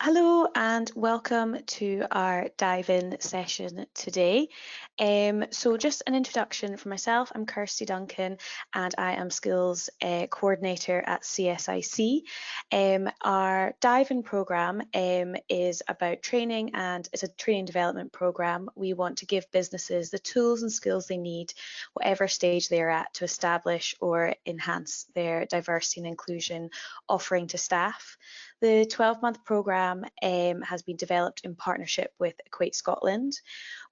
Hello and welcome to our dive-in session today. So just an introduction for myself, I'm Kirsty Duncan and I am Skills Coordinator at CSIC. Our dive-in programme is about training and it's a training development programme. We want to give businesses the tools and skills they need, whatever stage they're at, to establish or enhance their diversity and inclusion offering to staff. The 12-month programme has been developed in partnership with Equate Scotland,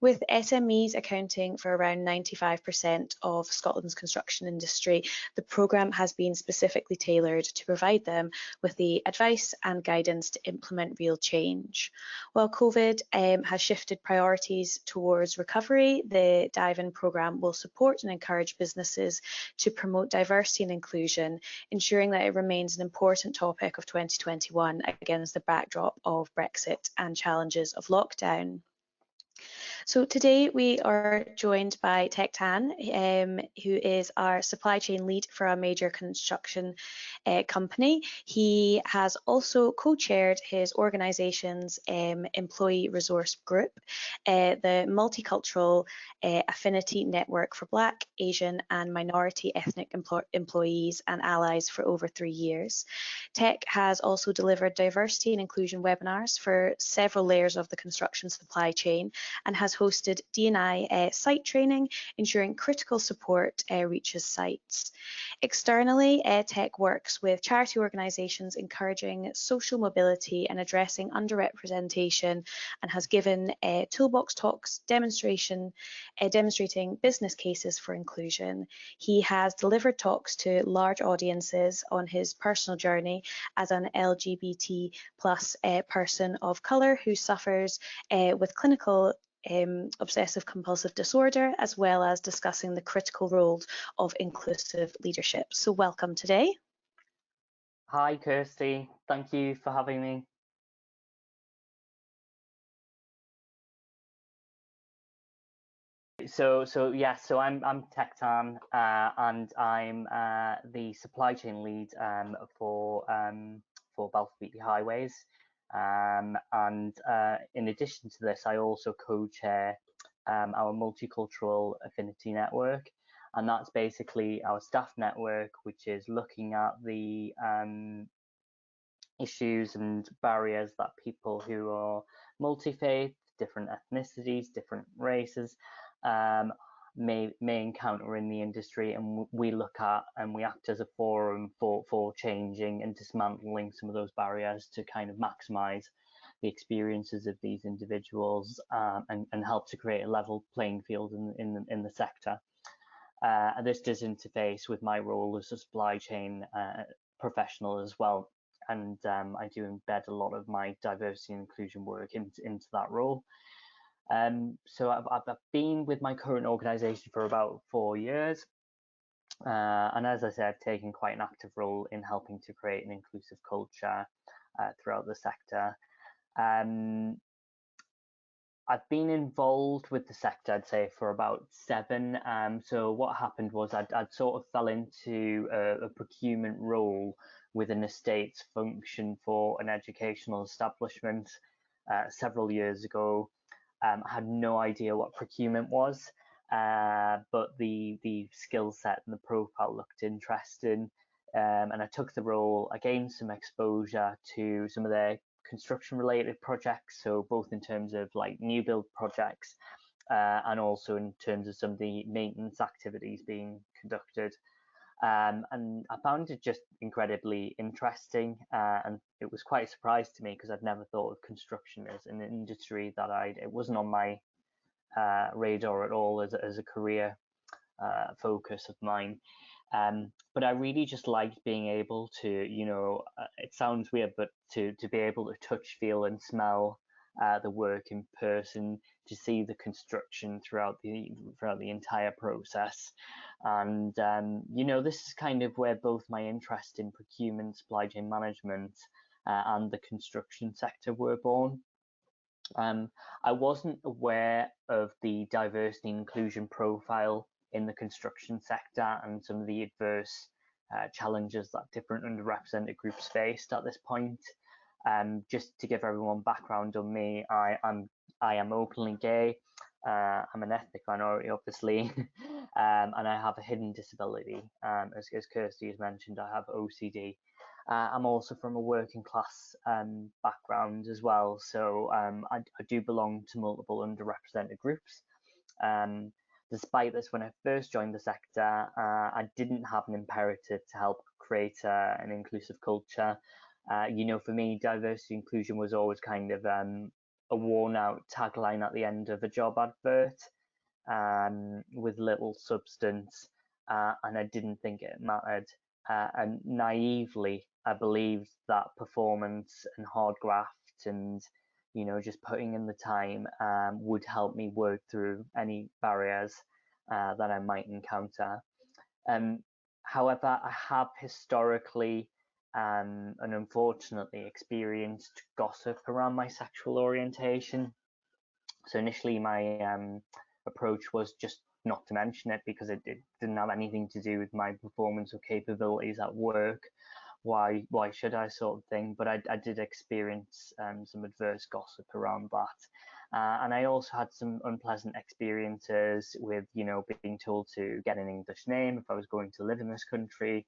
with SMEs accounting for around 95% of Scotland's construction industry. The programme has been specifically tailored to provide them with the advice and guidance to implement real change. While COVID has shifted priorities towards recovery, the DiveIN programme will support and encourage businesses to promote diversity and inclusion, ensuring that it remains an important topic of 2021 against the backdrop of Brexit and challenges of lockdown. So today we are joined by Teik Tan, who is our supply chain lead for a major construction company. He has also co-chaired his organisation's employee resource group, the Multicultural Affinity Network for Black, Asian and minority ethnic employees and allies for over 3 years. Teik has also delivered diversity and inclusion webinars for several layers of the construction supply chain and has hosted D&I site training, ensuring critical support reaches sites. Externally, Teik works with charity organisations encouraging social mobility and addressing underrepresentation, and has given toolbox talks demonstrating business cases for inclusion. He has delivered talks to large audiences on his personal journey as an LGBT plus person of colour who suffers with clinical obsessive compulsive disorder, as well as discussing the critical roles of inclusive leadership. So welcome today. Hi Kirsty, thank you for having me. So I'm Teik Tan, and I'm the supply chain lead for Balfour Beatty Highways. And in addition to this, I also co-chair our Multicultural Affinity Network, and that's basically our staff network, which is looking at the issues and barriers that people who are multi-faith, different ethnicities, different races may encounter in the industry, and we look at and we act as a forum for changing and dismantling some of those barriers to kind of maximize the experiences of these individuals and help to create a level playing field in the sector. And this does interface with my role as a supply chain professional as well, and I do embed a lot of my diversity and inclusion work into that role. So I've been with my current organisation for about 4 years, and as I said, taking quite an active role in helping to create an inclusive culture throughout the sector. I've been involved with the sector, I'd say, for about 7. So what happened was I'd sort of fell into a procurement role within a estate's function for an educational establishment several years ago. I had no idea what procurement was, but the skill set and the profile looked interesting, and I took the role. I gained some exposure to some of their construction related projects, so both in terms of like new build projects and also in terms of some of the maintenance activities being conducted. And I found it just incredibly interesting, and it was quite a surprise to me because I'd never thought of construction as an industry that it wasn't on my radar at all as a career focus of mine. But I really just liked being able to, it sounds weird, but to be able to touch, feel and smell the work in person, to see the construction throughout the entire process. And this is kind of where both my interest in procurement, supply chain management and the construction sector were born. I wasn't aware of the diversity and inclusion profile in the construction sector and some of the adverse challenges that different underrepresented groups faced at this point. Just to give everyone background on me, I am openly gay. I'm an ethnic minority, obviously, and I have a hidden disability. As Kirsty has mentioned, I have OCD. I'm also from a working class background as well, so I do belong to multiple underrepresented groups. Despite this, when I first joined the sector, I didn't have an imperative to help create an inclusive culture. For me, diversity inclusion was always kind of a worn out tagline at the end of a job advert, with little substance, and I didn't think it mattered. And naively, I believed that performance and hard graft and just putting in the time would help me work through any barriers that I might encounter. However, I have historically and unfortunately experienced gossip around my sexual orientation. So initially my approach was just not to mention it because it didn't have anything to do with my performance or capabilities at work. Why should I, sort of thing? But I did experience some adverse gossip around that. And I also had some unpleasant experiences with, being told to get an English name if I was going to live in this country.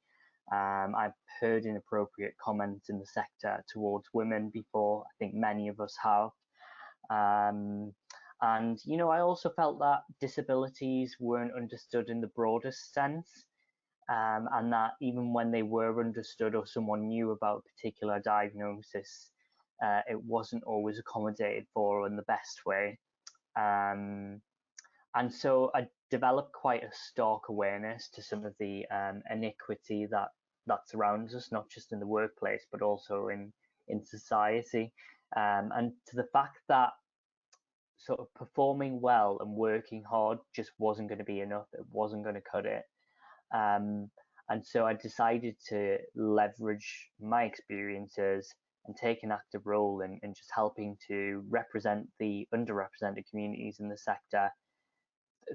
I've heard inappropriate comments in the sector towards women before. I think many of us have. And, I also felt that disabilities weren't understood in the broadest sense. And that even when they were understood or someone knew about a particular diagnosis, it wasn't always accommodated for in the best way. And so I developed quite a stark awareness to some of the iniquity that surrounds us, not just in the workplace, but also in society. And to the fact that sort of performing well and working hard just wasn't going to be enough. It wasn't going to cut it. And so I decided to leverage my experiences and take an active role in just helping to represent the underrepresented communities in the sector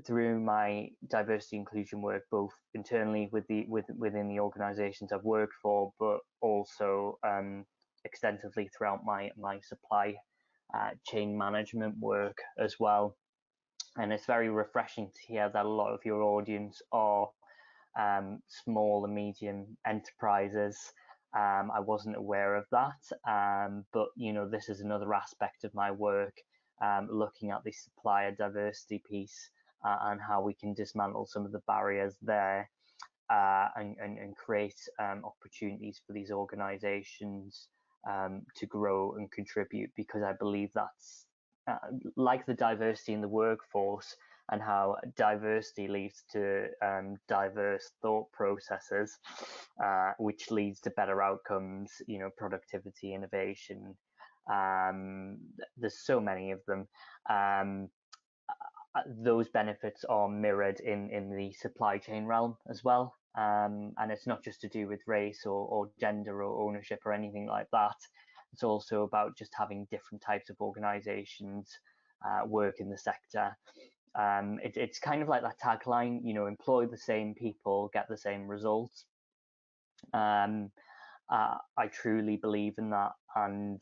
through my diversity inclusion work, both internally within the organisations I've worked for, but also extensively throughout my supply chain management work as well. And it's very refreshing to hear that a lot of your audience are small and medium enterprises. I wasn't aware of that, but this is another aspect of my work, looking at the supplier diversity piece and how we can dismantle some of the barriers there, and create opportunities for these organisations to grow and contribute, because I believe that's like the diversity in the workforce and how diversity leads to diverse thought processes, which leads to better outcomes, productivity, innovation. There's so many of them. Those benefits are mirrored in the supply chain realm as well. And it's not just to do with race or gender or ownership or anything like that. It's also about just having different types of organizations work in the sector. It's kind of like that tagline, employ the same people, get the same results. I truly believe in that, and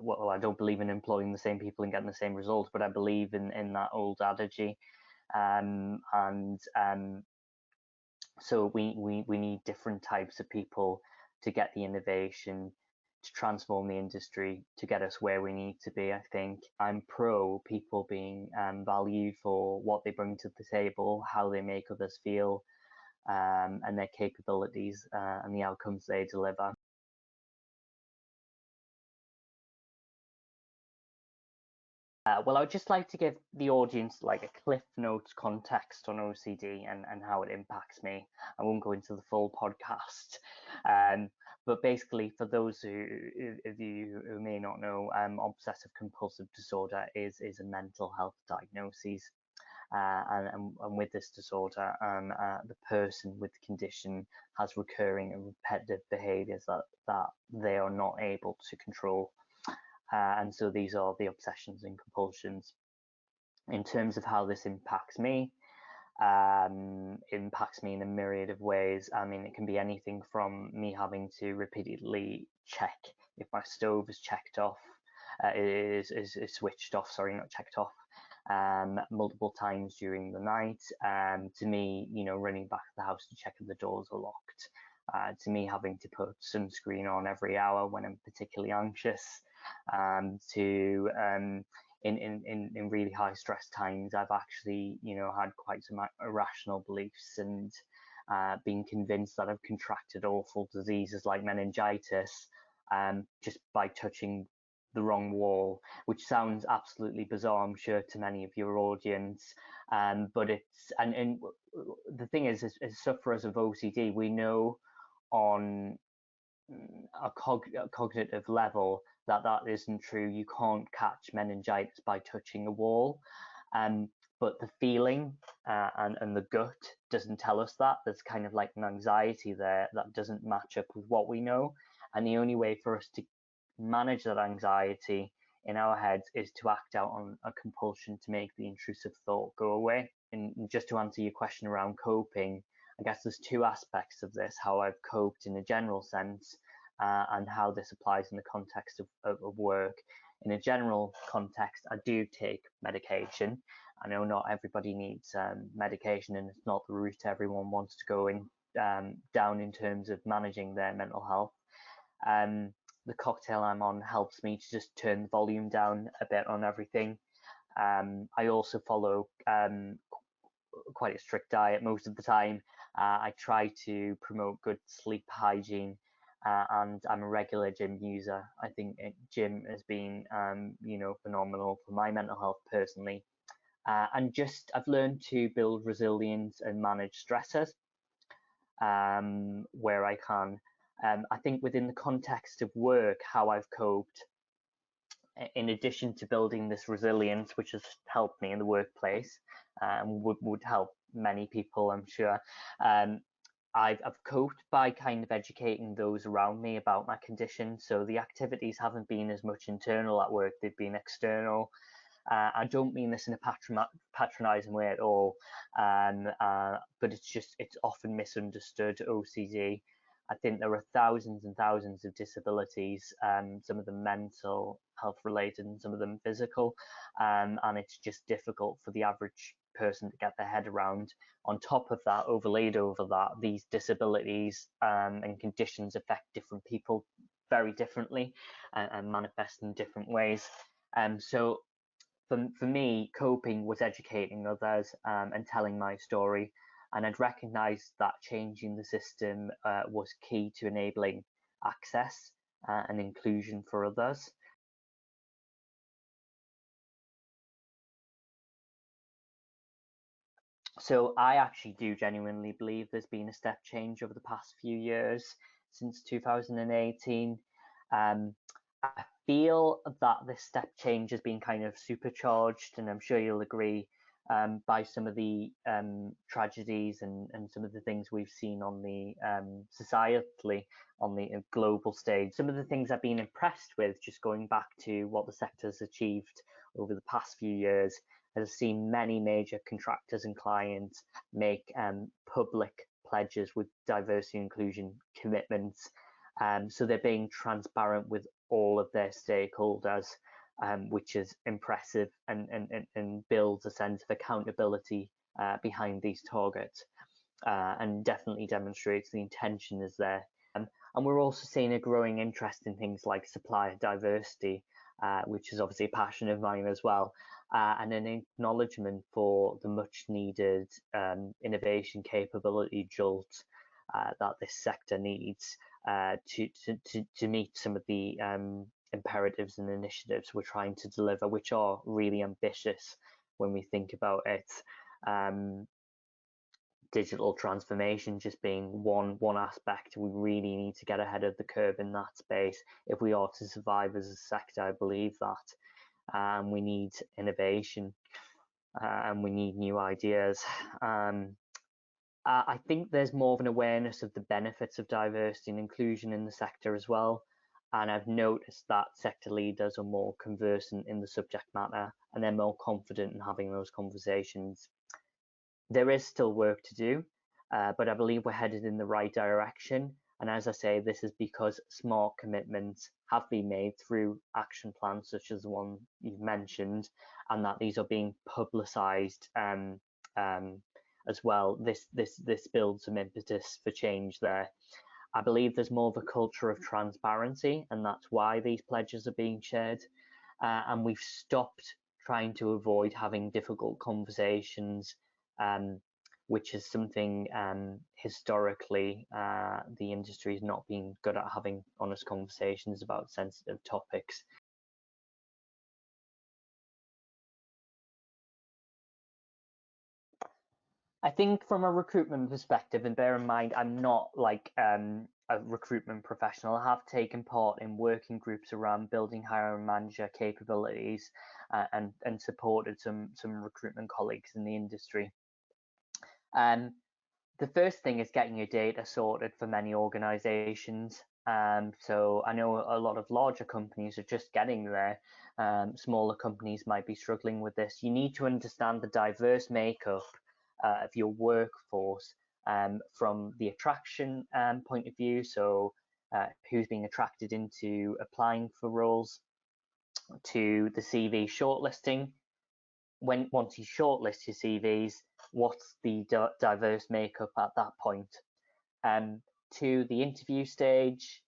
well, I don't believe in employing the same people and getting the same results, but I believe in that old adage. So we need different types of people to get the innovation, to transform the industry, to get us where we need to be. I think I'm pro people being valued for what they bring to the table, how they make others feel, and their capabilities and the outcomes they deliver. Well, I would just like to give the audience like a Cliff Notes context on OCD and how it impacts me. I won't go into the full podcast, but basically, for those of you who may not know, Obsessive Compulsive Disorder is a mental health diagnosis. And with this disorder, the person with the condition has recurring and repetitive behaviours that they are not able to control. And so these are the obsessions and compulsions. In terms of how this impacts me, impacts me in a myriad of ways. I mean, it can be anything from me having to repeatedly check if my stove is checked off, is switched off, sorry, not checked off, multiple times during the night, to me, running back to the house to check if the doors are locked, to me having to put sunscreen on every hour when I'm particularly anxious, to in really high stress times, I've actually, had quite some irrational beliefs and been convinced that I've contracted awful diseases like meningitis just by touching the wrong wall, which sounds absolutely bizarre, I'm sure, to many of your audience. But it's, and the thing is, as sufferers of OCD, we know on a cognitive level that isn't true. You can't catch meningitis by touching a wall. But the feeling and the gut doesn't tell us that. There's kind of like an anxiety there that doesn't match up with what we know. And the only way for us to manage that anxiety in our heads is to act out on a compulsion to make the intrusive thought go away. And just to answer your question around coping, I guess there's two aspects of this: how I've coped in a general sense, and how this applies in the context of work. In a general context, I do take medication. I know not everybody needs medication, and it's not the route everyone wants to go in down in terms of managing their mental health. The cocktail I'm on helps me to just turn the volume down a bit on everything. I also follow quite a strict diet most of the time. I try to promote good sleep hygiene, and I'm a regular gym user. I think gym has been, phenomenal for my mental health personally. And just I've learned to build resilience and manage stressors where I can. I think within the context of work, how I've coped, in addition to building this resilience, which has helped me in the workplace, would help many people, I'm sure. I've coped by kind of educating those around me about my condition. So the activities haven't been as much internal at work, they've been external. I don't mean this in a patronizing way at all, but it's often misunderstood, OCD. I think there are thousands and thousands of disabilities, some of them mental health related and some of them physical, and it's just difficult for the average person to get their head around. On top of that, overlaid over that, these disabilities and conditions affect different people very differently and manifest in different ways. So for me, coping was educating others and telling my story. And I'd recognised that changing the system was key to enabling access and inclusion for others. So I actually do genuinely believe there's been a step change over the past few years since 2018. I feel that this step change has been kind of supercharged, and I'm sure you'll agree, by some of the tragedies and some of the things we've seen on the societally on the global stage. Some of the things I've been impressed with, just going back to what the sector's achieved over the past few years, has seen many major contractors and clients make public pledges with diversity and inclusion commitments. So they're being transparent with all of their stakeholders, which is impressive and builds a sense of accountability behind these targets, and definitely demonstrates the intention is there. And we're also seeing a growing interest in things like supplier diversity, which is obviously a passion of mine as well, and an acknowledgement for the much needed innovation capability jolt that this sector needs to meet some of the imperatives and initiatives we're trying to deliver, which are really ambitious when we think about it. Digital transformation just being one aspect. We really need to get ahead of the curve in that space if we are to survive as a sector. I believe that we need innovation and we need new ideas. I think there's more of an awareness of the benefits of diversity and inclusion in the sector as well. And I've noticed that sector leaders are more conversant in the subject matter and they're more confident in having those conversations. There is still work to do, but I believe we're headed in the right direction. And as I say, this is because smart commitments have been made through action plans such as the one you've mentioned, and that these are being publicised as well. This builds some impetus for change there. I believe there's more of a culture of transparency, and that's why these pledges are being shared. And we've stopped trying to avoid having difficult conversations, which is something historically the industry has not been good at, having honest conversations about sensitive topics. I think from a recruitment perspective, and bear in mind, I'm not like a recruitment professional. I have taken part in working groups around building hiring manager capabilities and supported some recruitment colleagues in the industry. The first thing is getting your data sorted for many organizations. So I know a lot of larger companies are just getting there. Smaller companies might be struggling with this. You need to understand the diverse makeup of your workforce from the attraction point of view. So who's being attracted into applying for roles, to the CV shortlisting. Once you shortlist your CVs, what's the diverse makeup at that point? To the interview stage,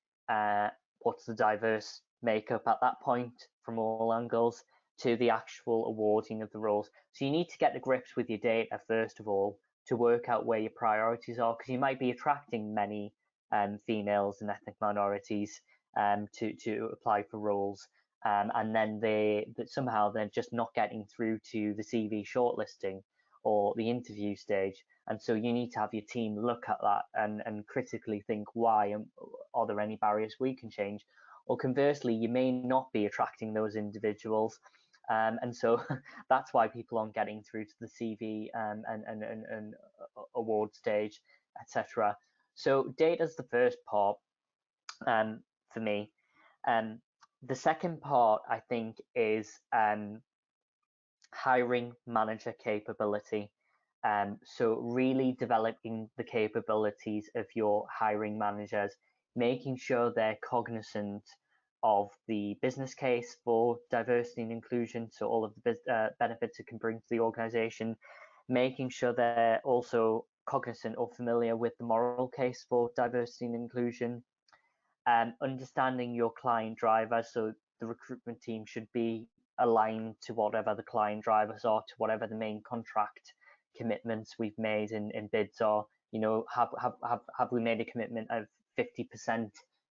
what's the diverse makeup at that point from all angles, to the actual awarding of the roles. So you need to get to grips with your data first of all to work out where your priorities are, because you might be attracting many females and ethnic minorities to apply for roles, and then somehow they're just not getting through to the CV shortlisting or the interview stage. And so you need to have your team look at that and critically think, why, and are there any barriers we can change? Or conversely, you may not be attracting those individuals. And so that's why people aren't getting through to the CV and award stage, etc. So data's the first part for me. The second part, I think, is hiring manager capability. So really developing the capabilities of your hiring managers, making sure they're cognizant of the business case for diversity and inclusion, so all of the benefits it can bring to the organization, making sure they're also cognizant or familiar with the moral case for diversity and inclusion, understanding your client drivers. So the recruitment team should be aligned to whatever the client drivers are, to whatever the main contract commitments we've made in bids are. You know, have we made a commitment of 50%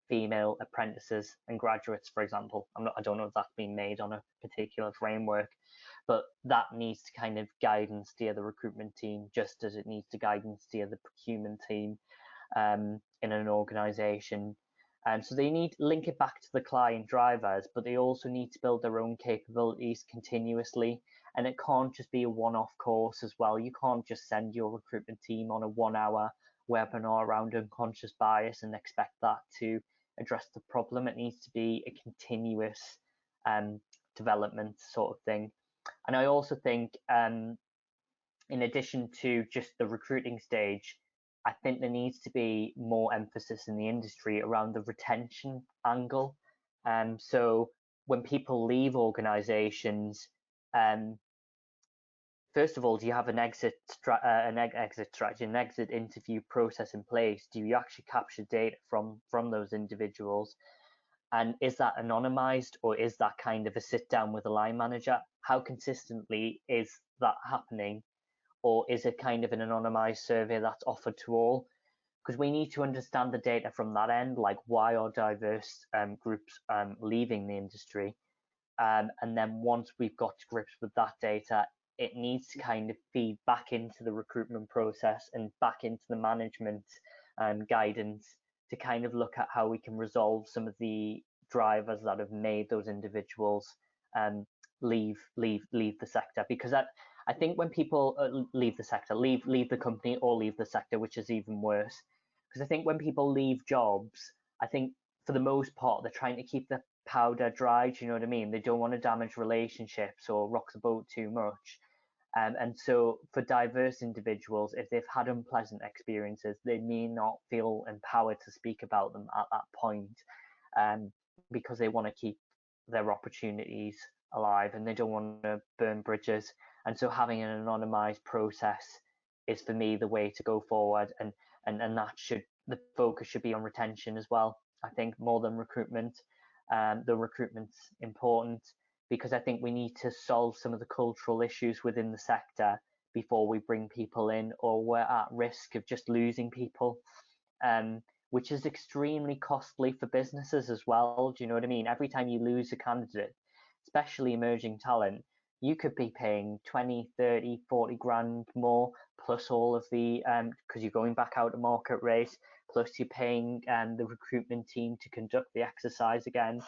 female apprentices and graduates, for example? I don't know if that's been made on a particular framework, but that needs to kind of guide and steer the recruitment team, just as it needs to guide and steer the procurement team in an organization. So they need to link it back to the client drivers, but they also need to build their own capabilities continuously. And it can't just be a one-off course as well. You can't just send your recruitment team on a 1-hour webinar around unconscious bias and expect that to address the problem. It needs to be a continuous development sort of thing. And I also think, in addition to just the recruiting stage, I think there needs to be more emphasis in the industry around the retention angle. So when people leave organizations, first of all, do you have an exit strategy, an exit interview process in place? Do you actually capture data from those individuals? And is that anonymized, or is that kind of a sit down with a line manager? How consistently is that happening? Or is it kind of an anonymized survey that's offered to all? Because we need to understand the data from that end, like why are diverse groups leaving the industry? And then once we've got to grips with that data, it needs to kind of feed back into the recruitment process and back into the management guidance to kind of look at how we can resolve some of the drivers that have made those individuals leave the sector. Because I think when people leave the sector, leave the company, or leave the sector, which is even worse. Because I think when people leave jobs, I think for the most part they're trying to keep the powder dry. Do you know what I mean? They don't want to damage relationships or rock the boat too much. And so for diverse individuals, if they've had unpleasant experiences, they may not feel empowered to speak about them at that point, because they want to keep their opportunities alive and they don't want to burn bridges. And so having an anonymized process is, for me, the way to go forward. And that the focus should be on retention as well, I think, more than recruitment. The recruitment's important, because I think we need to solve some of the cultural issues within the sector before we bring people in, or we're at risk of just losing people, which is extremely costly for businesses as well. Do you know what I mean? Every time you lose a candidate, especially emerging talent, you could be paying 20, 30, 40 grand more, plus all of the, because you're going back out to market rate, plus you're paying the recruitment team to conduct the exercise again,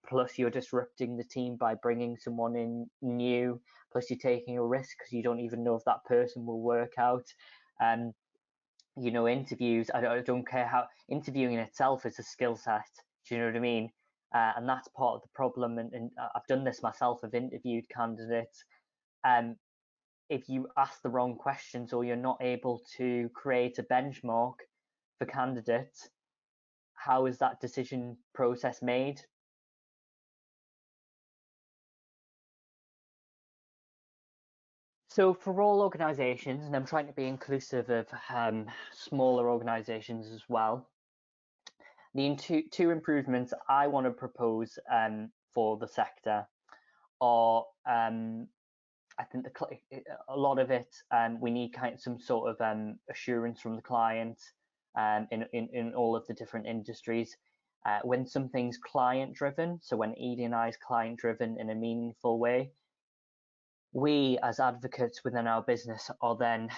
plus you're disrupting the team by bringing someone in new, plus you're taking a risk because you don't even know if that person will work out. You know, interviews, I don't care how, interviewing in itself is a skill set. Do you know what I mean? And that's part of the problem. And I've done this myself. I've interviewed candidates. If you ask the wrong questions, or you're not able to create a benchmark for candidates, how is that decision process made? So for all organisations, and I'm trying to be inclusive of smaller organisations as well, the two improvements I want to propose for the sector are, I think a lot of it, we need some sort of assurance from the client in all of the different industries. When something's client driven, so when ED&I is client driven in a meaningful way, we as advocates within our business are then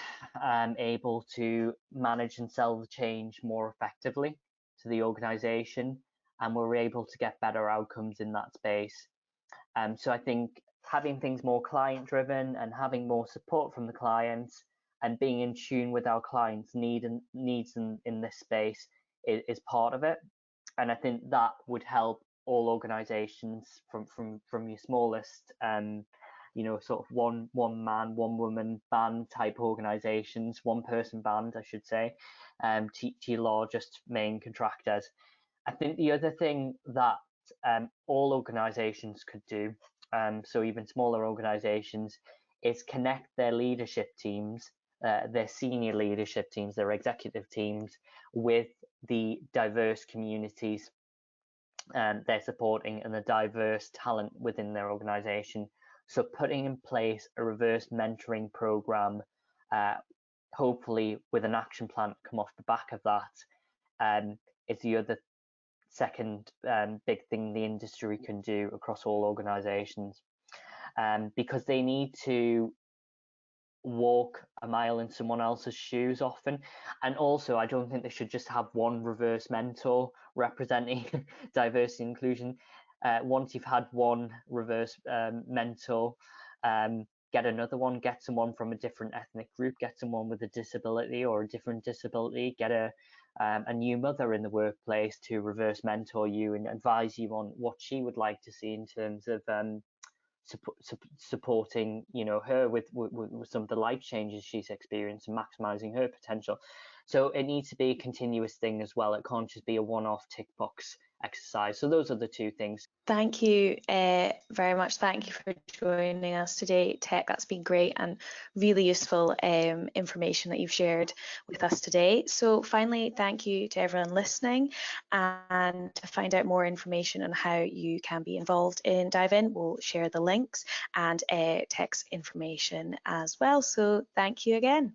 able to manage and sell the change more effectively to the organisation, and we're able to get better outcomes in that space. So I think having things more client driven and having more support from the clients and being in tune with our clients' needs in this space is part of it. And I think that would help all organisations from your smallest you know, sort of one man, one woman band type organisations, one person band, I should say, to your largest main contractors. I think the other thing that all organisations could do, so even smaller organisations, is connect their leadership teams, their senior leadership teams, their executive teams, with the diverse communities they're supporting and the diverse talent within their organisation. So putting in place a reverse mentoring program, hopefully with an action plan to come off the back of that, is the other second big thing the industry can do across all organisations, because they need to walk a mile in someone else's shoes often. And also, I don't think they should just have one reverse mentor representing diversity and inclusion. Once you've had one reverse mentor, get another one, get someone from a different ethnic group, get someone with a disability or a different disability, get a new mother in the workplace to reverse mentor you and advise you on what she would like to see in terms of supporting, you know, her with some of the life changes she's experienced and maximizing her potential. So it needs to be a continuous thing as well. It can't just be a one-off tick box exercise. So those are the two things. Thank you very much. Thank you for joining us today, Teik. That's been great and really useful information that you've shared with us today. So finally, thank you to everyone listening. And to find out more information on how you can be involved in DiveIN, we'll share the links and Teik's information as well. So thank you again.